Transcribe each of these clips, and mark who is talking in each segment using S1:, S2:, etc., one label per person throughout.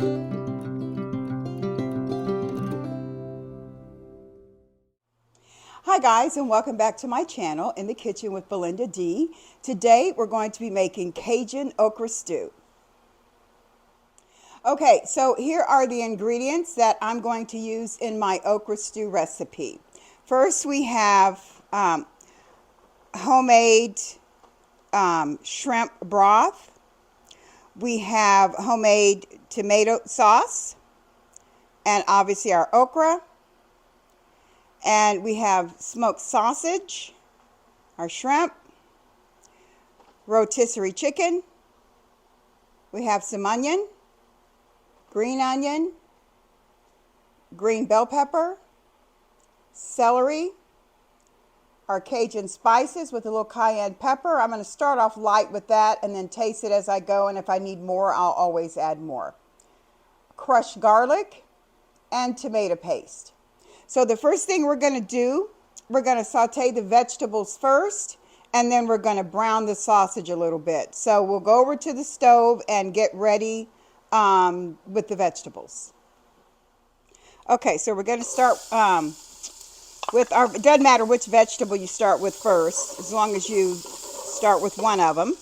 S1: Hi guys, and welcome back to my channel, In the Kitchen with BelindaD. Today we're going to be making Cajun okra stew. Okay, so here are the ingredients that I'm going to use in my okra stew recipe. First we have homemade shrimp broth. We have homemade tomato sauce, and obviously our okra. And we have smoked sausage, our shrimp, rotisserie chicken. We have some onion, green bell pepper, celery, our Cajun spices with a little cayenne pepper. I'm going to start off light with that and then taste it as I go, and if I need more, I'll always add more. Crushed garlic and tomato paste. So the first thing we're going to do, we're going to saute the vegetables first, and then we're going to brown the sausage a little bit. So we'll go over to the stove and get ready with the vegetables. Okay, so we're going to start with our, it doesn't matter which vegetable you start with first, as long as you start with one of them.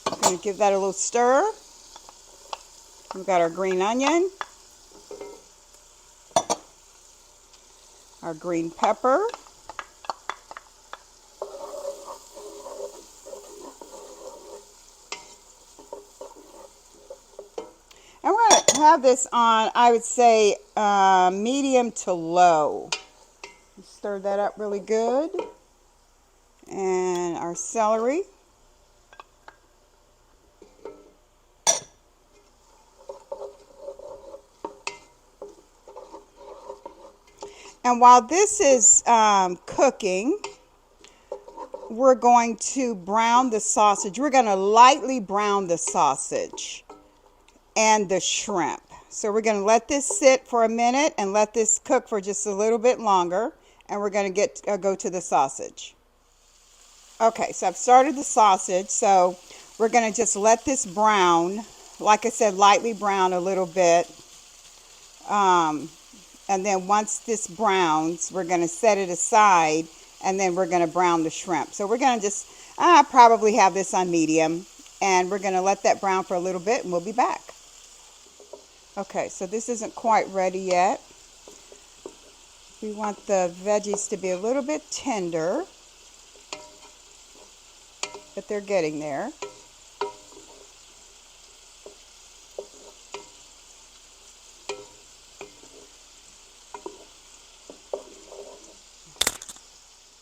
S1: I'm going to give that a little stir. We've got our green onion, our green pepper, and we're going to have this on, I would say, medium to low. Stir that up really good. And our celery. And while this is cooking, we're going to brown the sausage. We're going to lightly brown the sausage and the shrimp. So we're going to let this sit for a minute and let this cook for just a little bit longer. And we're going to go to the sausage. Okay, so I've started the sausage. So we're going to just let this brown, like I said, lightly brown a little bit. And then once this browns, we're going to set it aside, and then we're going to brown the shrimp. So we're going to just probably have this on medium, and we're going to let that brown for a little bit, and we'll be back. Okay, so this isn't quite ready yet. We want the veggies to be a little bit tender, but they're getting there.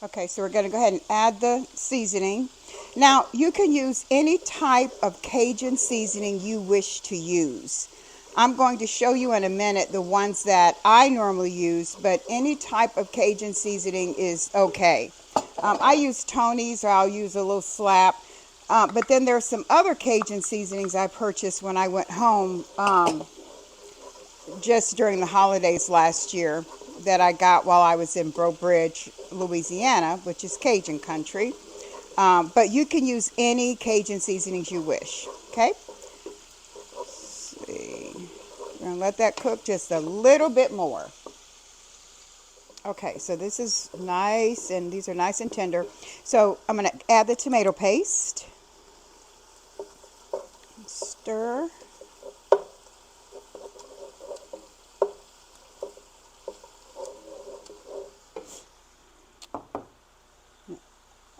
S1: Okay, so we're going to go ahead and add the seasoning. Now, you can use any type of Cajun seasoning you wish to use. I'm going to show you in a minute the ones that I normally use, but any type of Cajun seasoning is okay. I use Tony's, or I'll use a little slap. But then there's some other Cajun seasonings I purchased when I went home just during the holidays last year, that I got while I was in Breaux Bridge, Louisiana, which is Cajun country. But you can use any Cajun seasonings you wish. Okay? Let's see. We're going to let that cook just a little bit more. Okay, so this is nice, and these are nice and tender. So I'm going to add the tomato paste. Stir.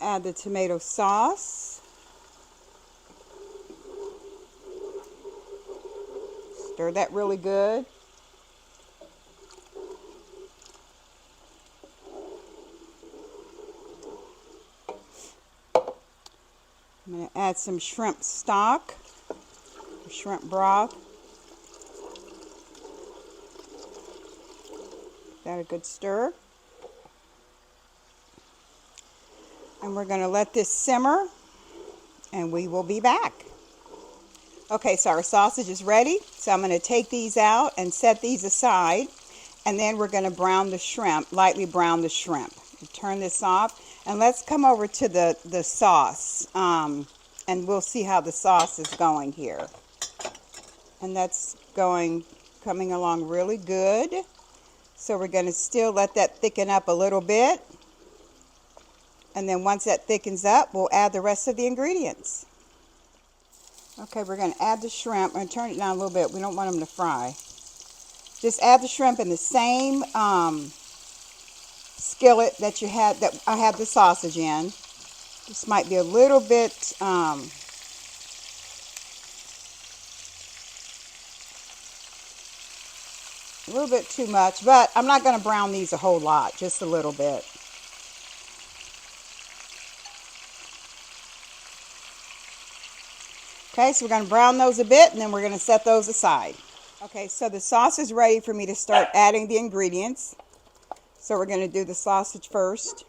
S1: Add the tomato sauce. Stir that really good. I'm going to add some shrimp stock, shrimp broth. Got a good stir. And we're going to let this simmer, and we will be back. Okay, so our sausage is ready. So I'm going to take these out and set these aside. And then we're going to brown the shrimp, lightly brown the shrimp. Turn this off. And let's come over to the sauce. And we'll see how the sauce is going here. And that's coming along really good. So we're going to still let that thicken up a little bit. And then once that thickens up, we'll add the rest of the ingredients. Okay, we're going to add the shrimp. I'm going to turn it down a little bit. We don't want them to fry. Just add the shrimp in the same skillet that I had the sausage in. This might be a little bit too much, but I'm not going to brown these a whole lot, just a little bit. Okay, so we're going to brown those a bit, and then we're going to set those aside. Okay, so the sauce is ready for me to start adding the ingredients. So we're going to do the sausage first.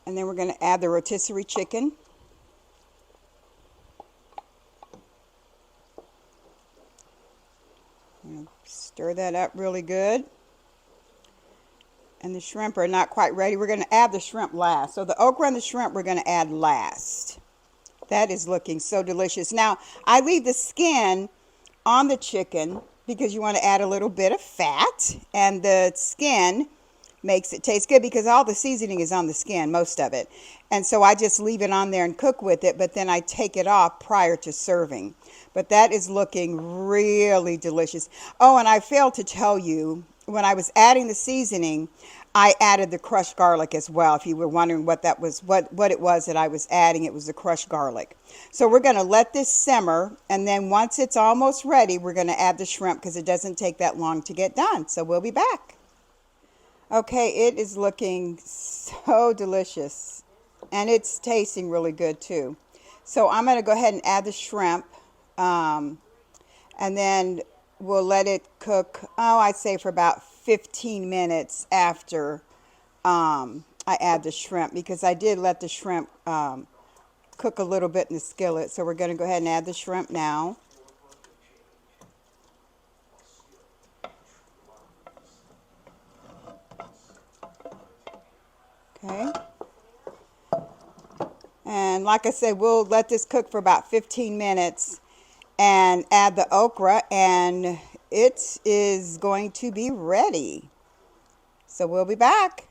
S1: And then we're going to add the rotisserie chicken. Stir that up really good. And the shrimp are not quite ready. We're going to add the shrimp last. So the okra and the shrimp we're going to add last. That is looking so delicious. Now, I leave the skin on the chicken because you want to add a little bit of fat. And the skin makes it taste good because all the seasoning is on the skin, most of it. And so I just leave it on there and cook with it, but then I take it off prior to serving. But that is looking really delicious. Oh, and I failed to tell you, when I was adding the seasoning, I added the crushed garlic as well. If you were wondering what that was, what it was that I was adding, it was the crushed garlic. So we're going to let this simmer, and then once it's almost ready, we're going to add the shrimp because it doesn't take that long to get done. So we'll be back. Okay, it is looking so delicious, and it's tasting really good too. So I'm going to go ahead and add the shrimp, and then we'll let it cook, I'd say for about 15 minutes after I add the shrimp, because I did let the shrimp cook a little bit in the skillet. So we're going to go ahead and add the shrimp now. Okay. And like I said, we'll let this cook for about 15 minutes and add the okra, and it is going to be ready. So we'll be back.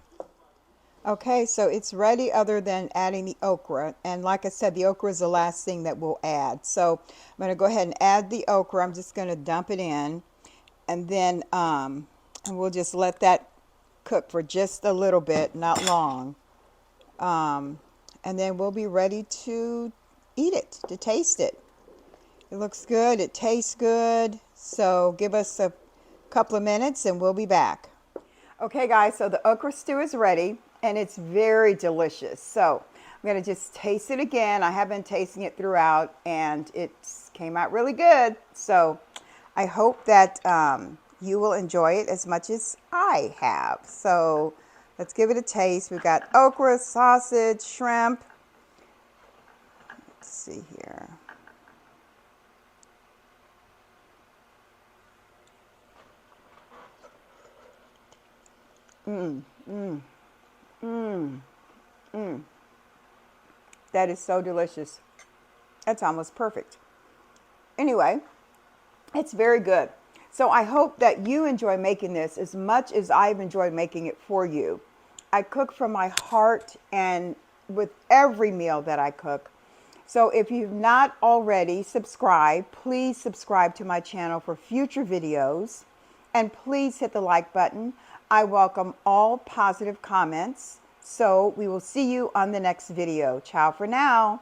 S1: Okay, so it's ready other than adding the okra. And like I said, the okra is the last thing that we'll add. So I'm going to go ahead and add the okra. I'm just going to dump it in. And then and we'll just let that cook for just a little bit, not long. And then we'll be ready to eat it, to taste it. It looks good. It tastes good. So give us a couple of minutes and we'll be back. Okay, guys, so the okra stew is ready and it's very delicious. So I'm going to just taste it again. I have been tasting it throughout and it came out really good. So I hope that you will enjoy it as much as I have. So let's give it a taste. We've got okra, sausage, shrimp. Let's see here. That is so delicious. That's almost perfect. Anyway, it's very good. So I hope that you enjoy making this as much as I've enjoyed making it for you. I cook from my heart and with every meal that I cook. So if you've not already subscribed, please subscribe to my channel for future videos. And please hit the like button. I welcome all positive comments. So we will see you on the next video. Ciao for now.